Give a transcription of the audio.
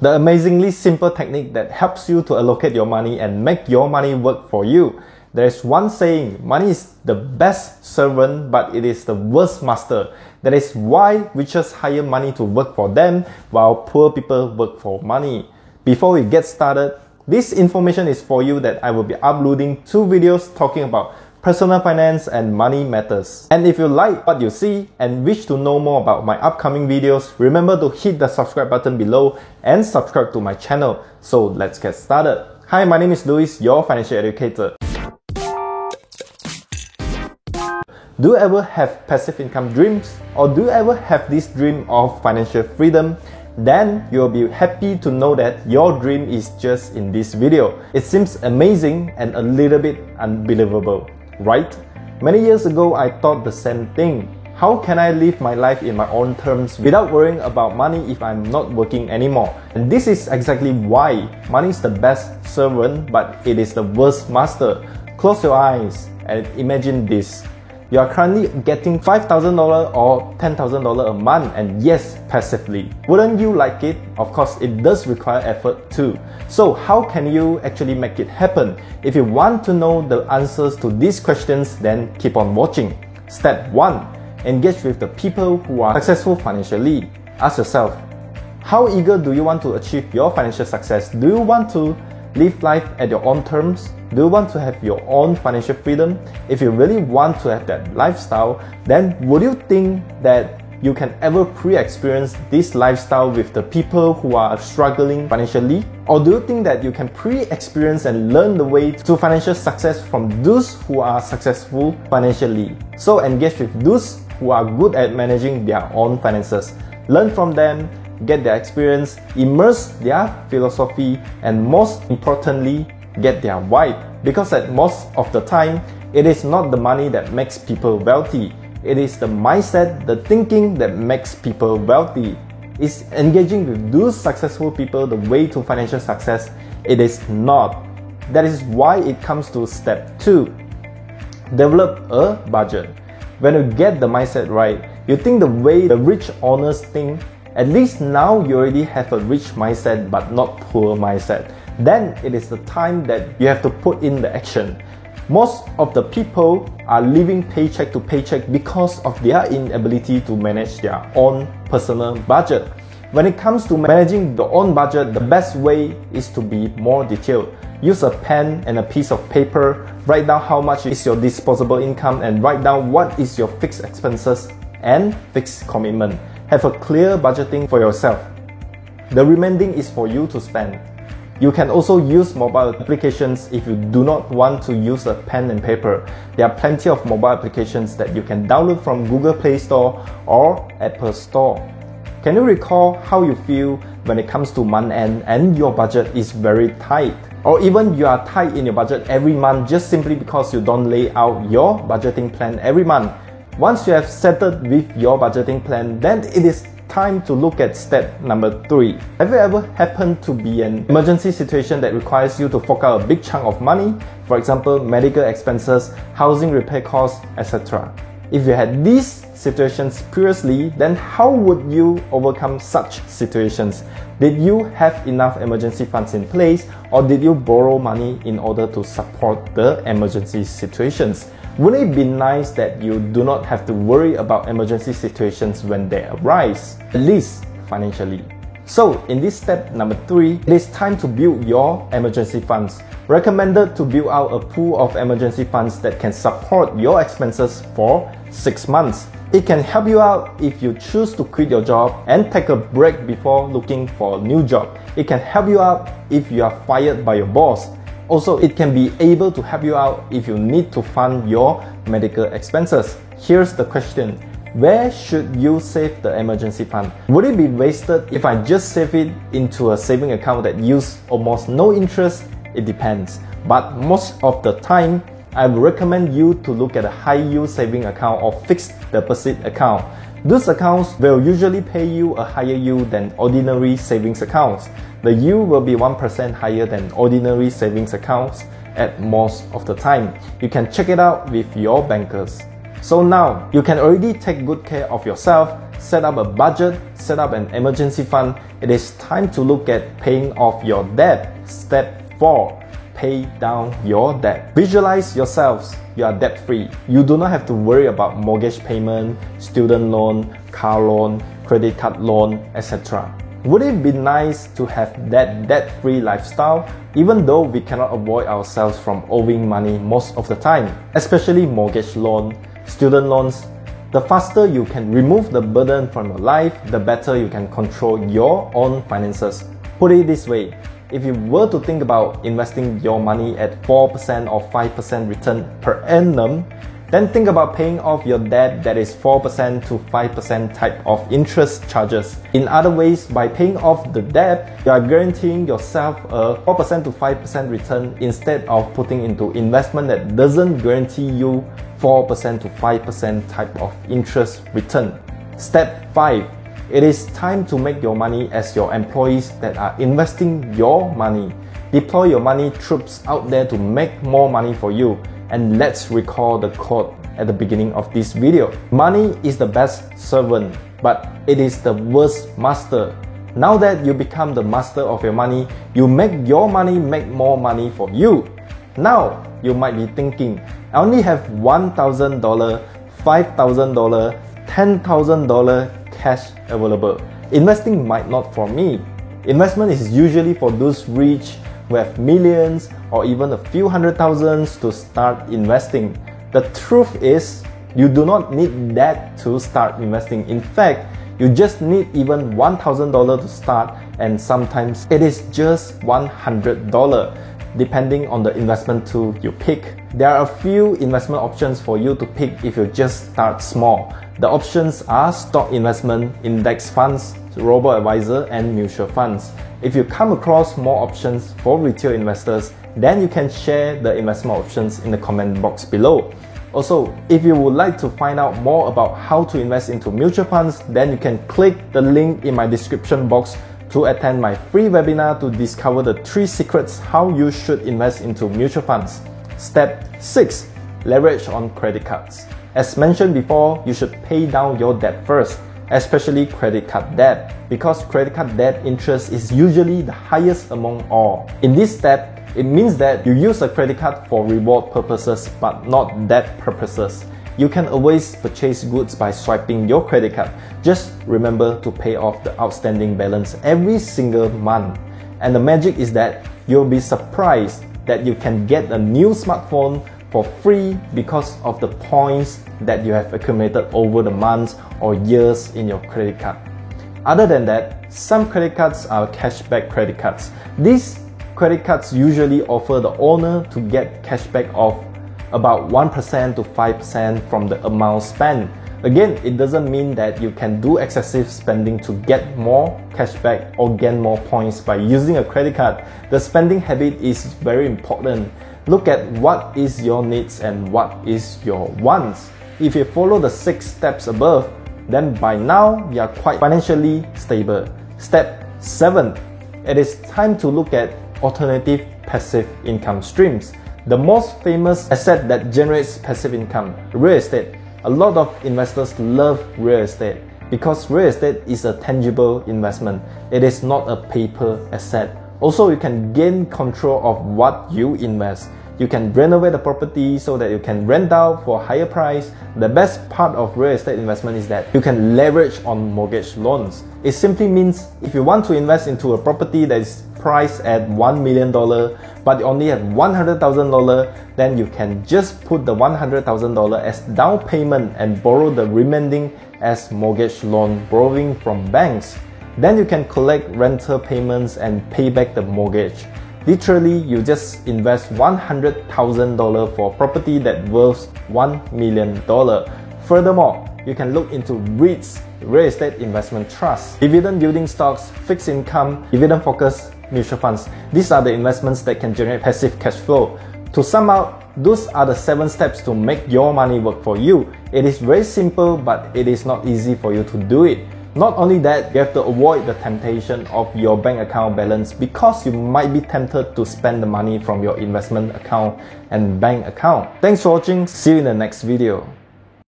The amazingly simple technique that helps you to allocate your money and make your money work for you. There's one saying, money is the best servant, but it is the worst master. That is why riches hire money to work for them, while poor people work for money. Before we get started, this information is for you that I will be uploading 2 videos talking about personal finance and money matters. And if you like what you see and wish to know more about my upcoming videos, remember to hit the subscribe button below and subscribe to my channel. So let's get started. Hi, my name is Louis, your financial educator. Do you ever have passive income dreams? Or do you ever have this dream of financial freedom? Then you'll be happy to know that your dream is just in this video. It seems amazing and a little bit unbelievable, right? Many years ago, I thought the same thing. How can I live my life in my own terms without worrying about money if I'm not working anymore? And this is exactly why money is the best servant, but it is the worst master. Close your eyes and imagine this. You are currently getting $5,000 or $10,000 a month, and yes, passively. Wouldn't you like it? Of course, it does require effort too. So how can you actually make it happen? If you want to know the answers to these questions, then keep on watching. Step 1. Engage with the people who are successful financially. Ask yourself, how eager do you want to achieve your financial success? Do you want to live life at your own terms? Do you want to have your own financial freedom? If you really want to have that lifestyle, then would you think that you can ever pre-experience this lifestyle with the people who are struggling financially? Or do you think that you can pre-experience and learn the way to financial success from those who are successful financially? So engage with those who are good at managing their own finances. Learn from them, get their experience, immerse their philosophy, and most importantly, get their vibe. Because at most of the time, it is not the money that makes people wealthy. It is the mindset, the thinking that makes people wealthy. Is engaging with those successful people the way to financial success? It is not. That is why it comes to step 2. Develop a budget. When you get the mindset right, you think the way the rich owners think. At least now you already have a rich mindset but not poor mindset. Then it is the time that you have to put in the action. Most of the people are living paycheck to paycheck because of their inability to manage their own personal budget. When it comes to managing the own budget, the best way is to be more detailed. Use a pen and a piece of paper, write down how much is your disposable income and write down what is your fixed expenses and fixed commitment. Have a clear budgeting for yourself. The remaining is for you to spend. You can also use mobile applications if you do not want to use a pen and paper. There are plenty of mobile applications that you can download from Google Play Store or Apple Store. Can you recall how you feel when it comes to month end and your budget is very tight? Or even you are tight in your budget every month just simply because you don't lay out your budgeting plan every month. Once you have settled with your budgeting plan, then it is time to look at step number 3. Have you ever happened to be an emergency situation that requires you to fork out a big chunk of money? For example, medical expenses, housing repair costs, etc. If you had these situations previously, then how would you overcome such situations? Did you have enough emergency funds in place, or did you borrow money in order to support the emergency situations? Wouldn't it be nice that you do not have to worry about emergency situations when they arise, at least financially? So in this step number 3, it is time to build your emergency funds. Recommended to build out a pool of emergency funds that can support your expenses for 6 months. It can help you out if you choose to quit your job and take a break before looking for a new job. It can help you out if you are fired by your boss. Also, it can be able to help you out if you need to fund your medical expenses. Here's the question. Where should you save the emergency fund? Would it be wasted if I just save it into a saving account that yields almost no interest? It depends. But most of the time, I would recommend you to look at a high yield saving account or fixed deposit account. Those accounts will usually pay you a higher yield than ordinary savings accounts. The yield will be 1% higher than ordinary savings accounts at most of the time. You can check it out with your bankers. So now, you can already take good care of yourself, set up a budget, set up an emergency fund, it is time to look at paying off your debt. Step 4. Pay down your debt. Visualize yourselves, you are debt free. You do not have to worry about mortgage payment, student loan, car loan, credit card loan, etc. Would it be nice to have that debt-free lifestyle, even though we cannot avoid ourselves from owing money most of the time, especially mortgage loan, student loans? The faster you can remove the burden from your life, the better you can control your own finances. Put it this way, if you were to think about investing your money at 4% or 5% return per annum, then think about paying off your debt that is 4% to 5% type of interest charges. In other ways, by paying off the debt, you are guaranteeing yourself a 4% to 5% return instead of putting into investment that doesn't guarantee you 4% to 5% type of interest return. Step 5. It is time to make your money as your employees that are investing your money. Deploy your money troops out there to make more money for you. And let's recall the quote at the beginning of this video. Money is the best servant, but it is the worst master. Now that you become the master of your money, you make your money make more money for you. Now, you might be thinking, I only have $1,000, $5,000, $10,000 cash available. Investing might not for me. Investment is usually for those rich who have millions or even a few hundred thousands to start investing. The truth is, you do not need that to start investing. In fact, you just need even $1,000 to start, and sometimes it is just $100, depending on the investment tool you pick. There are a few investment options for you to pick if you just start small. The options are stock investment, index funds, robo-advisor, and mutual funds. If you come across more options for retail investors, then you can share the investment options in the comment box below. Also, if you would like to find out more about how to invest into mutual funds, then you can click the link in my description box to attend my free webinar to discover the 3 secrets how you should invest into mutual funds. Step 6. Leverage on credit cards. As mentioned before, you should pay down your debt first, especially credit card debt, because credit card debt interest is usually the highest among all. In this step, it means that you use a credit card for reward purposes but not debt purposes. You can always purchase goods by swiping your credit card. Just remember to pay off the outstanding balance every single month. And the magic is that you'll be surprised that you can get a new smartphone for free because of the points that you have accumulated over the months or years in your credit card. Other than that, some credit cards are cashback credit cards. These credit cards usually offer the owner to get cashback of about 1% to 5% from the amount spent. Again, it doesn't mean that you can do excessive spending to get more cashback or gain more points by using a credit card. The spending habit is very important. Look at what is your needs and what is your wants. If you follow the 6 steps above, then by now you are quite financially stable. Step 7. It is time to look at alternative passive income streams. The most famous asset that generates passive income, real estate. A lot of investors love real estate because real estate is a tangible investment. It is not a paper asset. Also, you can gain control of what you invest. You can renovate the property so that you can rent out for a higher price. The best part of real estate investment is that you can leverage on mortgage loans. It simply means if you want to invest into a property that is priced at $1 million but you only have $100,000, then you can just put the $100,000 as down payment and borrow the remaining as mortgage loan borrowing from banks. Then you can collect rental payments and pay back the mortgage. Literally, you just invest $100,000 for a property that worth $1 million. Furthermore, you can look into REITs, real estate investment trusts, dividend yielding stocks, fixed income, dividend focused mutual funds. These are the investments that can generate passive cash flow. To sum up, those are the 7 steps to make your money work for you. It is very simple, but it is not easy for you to do it. Not only that, you have to avoid the temptation of your bank account balance because you might be tempted to spend the money from your investment account and bank account. Thanks for watching. See you in the next video.